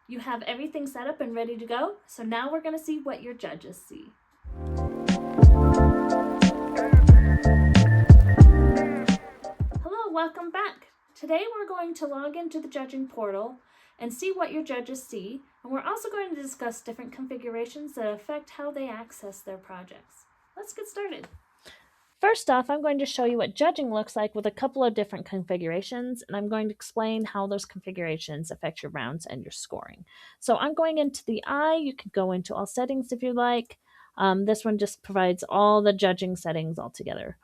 You have everything set up and ready to go, so now we're going to see what your judges see. Hello, welcome back. Today we're going to log into the judging portal and see what your judges see, and we're also going to discuss different configurations that affect how they access their projects. Let's get started. First off, I'm going to show you what judging looks like with a couple of different configurations, and I'm going to explain how those configurations affect your rounds and your scoring. So I'm going into the eye. You could go into all settings if you like. This one just provides all the judging settings all together.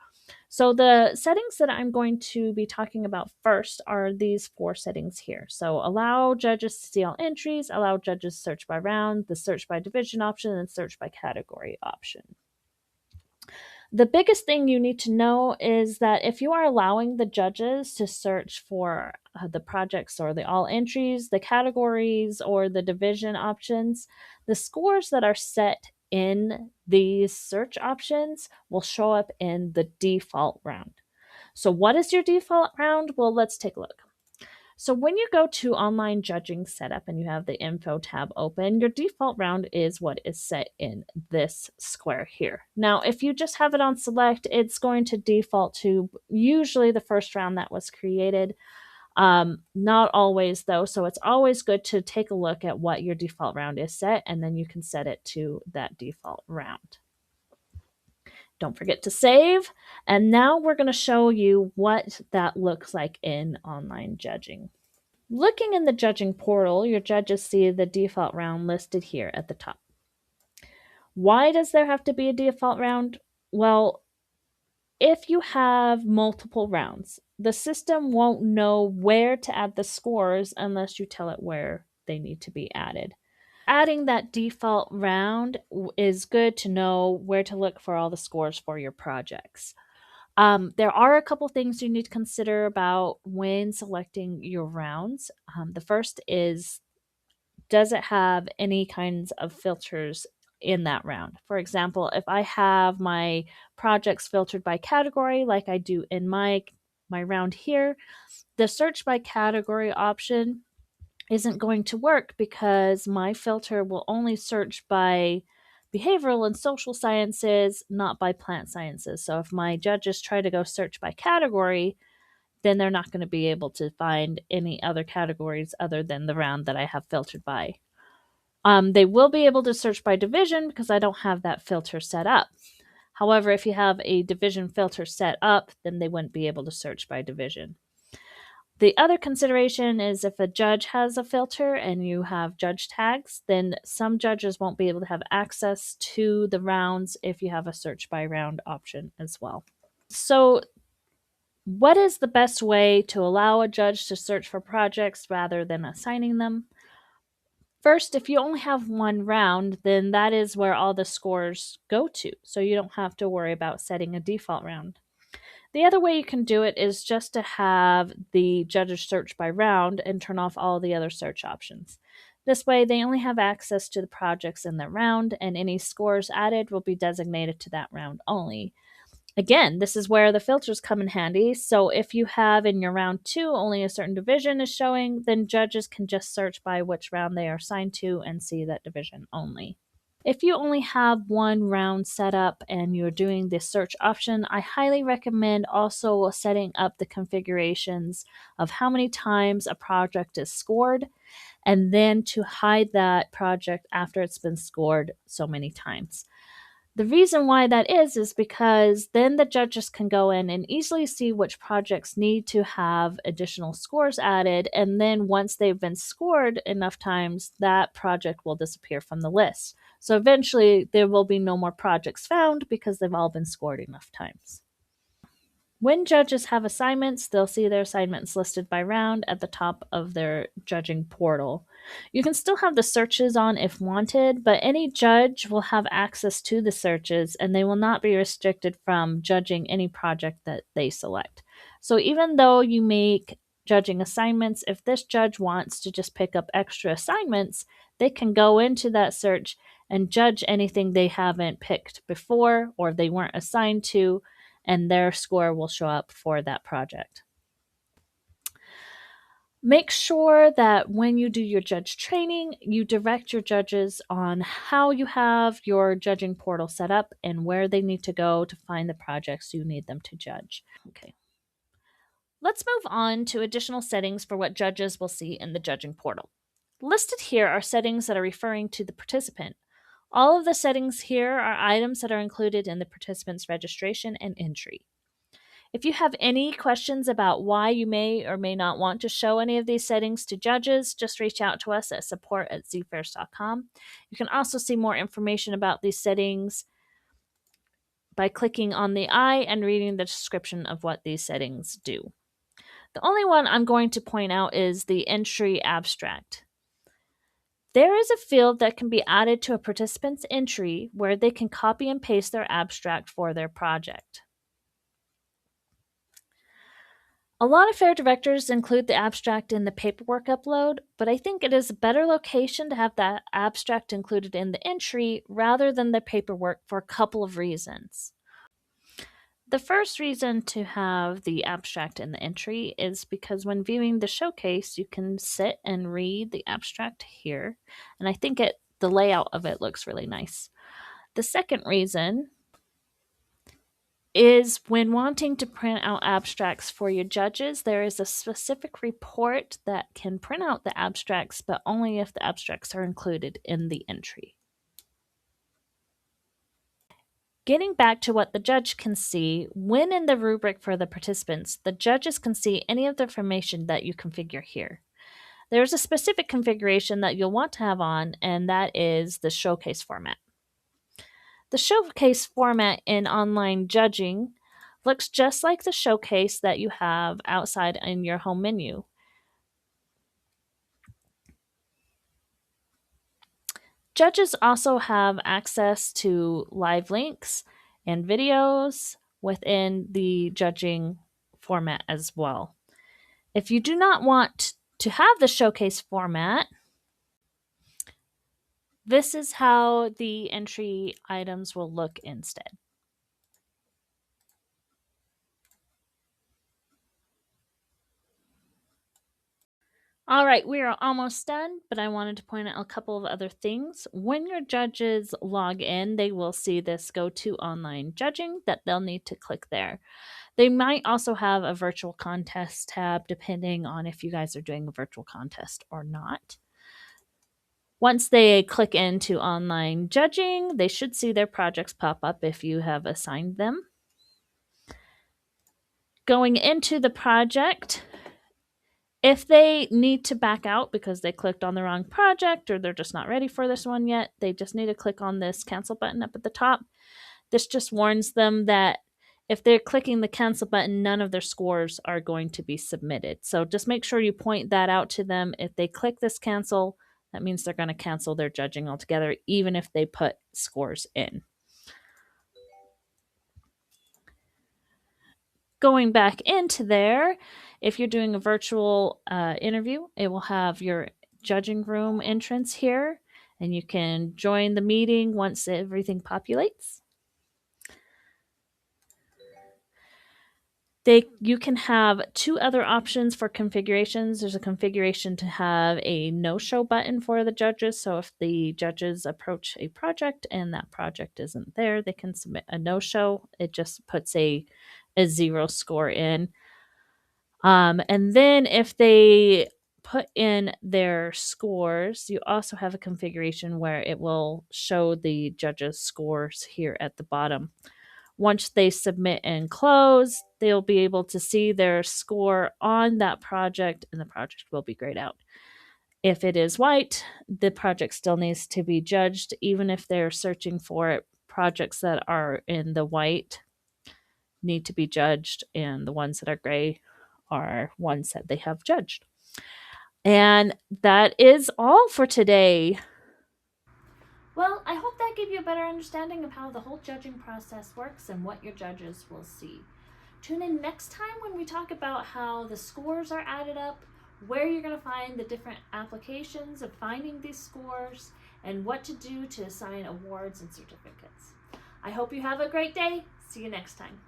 So the settings that I'm going to be talking about first are these 4 settings here. So allow judges to see all entries, allow judges to search by round, the search by division option, and search by category option. The biggest thing you need to know is that if you are allowing the judges to search for the projects or the all entries, the categories, or the division options, the scores that are set in these search options will show up in the default round. So, what is your default round? Well, let's take a look. So when you go to online judging setup and you have the info tab open, your default round is what is set in this square here. Now, if you just have it on select, it's going to default to usually the first round that was created. Not always though, so it's always good to take a look at what your default round is set, and then you can set it to that default round. Don't forget to save. And now we're going to show you what that looks like in online judging. Looking in the judging portal, your judges see the default round listed here at the top. Why does there have to be a default round? Well, if you have multiple rounds, the system won't know where to add the scores unless you tell it where they need to be added. Adding that default round is good to know where to look for all the scores for your projects. There are a couple things you need to consider about when selecting your rounds. The first is, does it have any kinds of filters in that round? For example, if I have my projects filtered by category, like I do in my round here, the search by category option isn't going to work because my filter will only search by behavioral and social sciences, not by plant sciences. So if my judges try to go search by category, then they're not going to be able to find any other categories other than the round that I have filtered by. They will be able to search by division because I don't have that filter set up. However, if you have a division filter set up, then they wouldn't be able to search by division. The other consideration is if a judge has a filter and you have judge tags, then some judges won't be able to have access to the rounds if you have a search by round option as well. So, what is the best way to allow a judge to search for projects rather than assigning them? First, if you only have one round, then that is where all the scores go to, so you don't have to worry about setting a default round. The other way you can do it is just to have the judges search by round and turn off all the other search options. This way, they only have access to the projects in their round, and any scores added will be designated to that round only. Again, this is where the filters come in handy. So if you have in your round 2 only a certain division is showing, then judges can just search by which round they are assigned to and see that division only. If you only have one round set up and you're doing the search option, I highly recommend also setting up the configurations of how many times a project is scored, and then to hide that project after it's been scored so many times. The reason why that is because then the judges can go in and easily see which projects need to have additional scores added, and then once they've been scored enough times, that project will disappear from the list. So eventually there will be no more projects found because they've all been scored enough times. When judges have assignments, they'll see their assignments listed by round at the top of their judging portal. You can still have the searches on if wanted, but any judge will have access to the searches and they will not be restricted from judging any project that they select. So even though you make judging assignments, if this judge wants to just pick up extra assignments, they can go into that search and judge anything they haven't picked before or they weren't assigned to, and their score will show up for that project. Make sure that when you do your judge training, you direct your judges on how you have your judging portal set up and where they need to go to find the projects you need them to judge. Okay. Let's move on to additional settings for what judges will see in the judging portal. Listed here are settings that are referring to the participant. All of the settings here are items that are included in the participant's registration and entry. If you have any questions about why you may or may not want to show any of these settings to judges, just reach out to us at support@zfairs.com. You can also see more information about these settings by clicking on the eye and reading the description of what these settings do. The only one I'm going to point out is the entry abstract. There is a field that can be added to a participant's entry where they can copy and paste their abstract for their project. A lot of fair directors include the abstract in the paperwork upload, but I think it is a better location to have that abstract included in the entry rather than the paperwork for a couple of reasons. The first reason to have the abstract in the entry is because when viewing the showcase, you can sit and read the abstract here, and I think the layout of it looks really nice. The second reason is when wanting to print out abstracts for your judges, there is a specific report that can print out the abstracts, but only if the abstracts are included in the entry. Getting back to what the judge can see, when in the rubric for the participants, the judges can see any of the information that you configure here. There's a specific configuration that you'll want to have on, and that is the showcase format. The showcase format in online judging looks just like the showcase that you have outside in your home menu. Judges also have access to live links and videos within the judging format as well. If you do not want to have the showcase format, this is how the entry items will look instead. All right, we are almost done, but I wanted to point out a couple of other things. When your judges log in, they will see this Go to Online Judging that they'll need to click there. They might also have a virtual contest tab depending on if you guys are doing a virtual contest or not. Once they click into Online Judging, they should see their projects pop up if you have assigned them. Going into the project, if they need to back out because they clicked on the wrong project or they're just not ready for this one yet, they just need to click on this cancel button up at the top. This just warns them that if they're clicking the cancel button, none of their scores are going to be submitted. So just make sure you point that out to them. If they click this cancel, that means they're going to cancel their judging altogether, even if they put scores in. Going back into there, if you're doing a virtual interview, it will have your judging room entrance here, and you can join the meeting once everything populates. You can have two other options for configurations. There's a configuration to have a no-show button for the judges. So if the judges approach a project and that project isn't there, they can submit a no-show. It just puts a 0 score in. And then if they put in their scores, you also have a configuration where it will show the judges' scores here at the bottom. Once they submit and close, they'll be able to see their score on that project, and the project will be grayed out. If it is white, the project still needs to be judged, even if they're searching for it. Projects that are in the white need to be judged, and the ones that are gray are ones that they have judged. And that is all for today. Well, I hope that gave you a better understanding of how the whole judging process works and what your judges will see. Tune in next time when we talk about how the scores are added up, where you're going to find the different applications of finding these scores, and what to do to assign awards and certificates. I hope you have a great day. See you next time.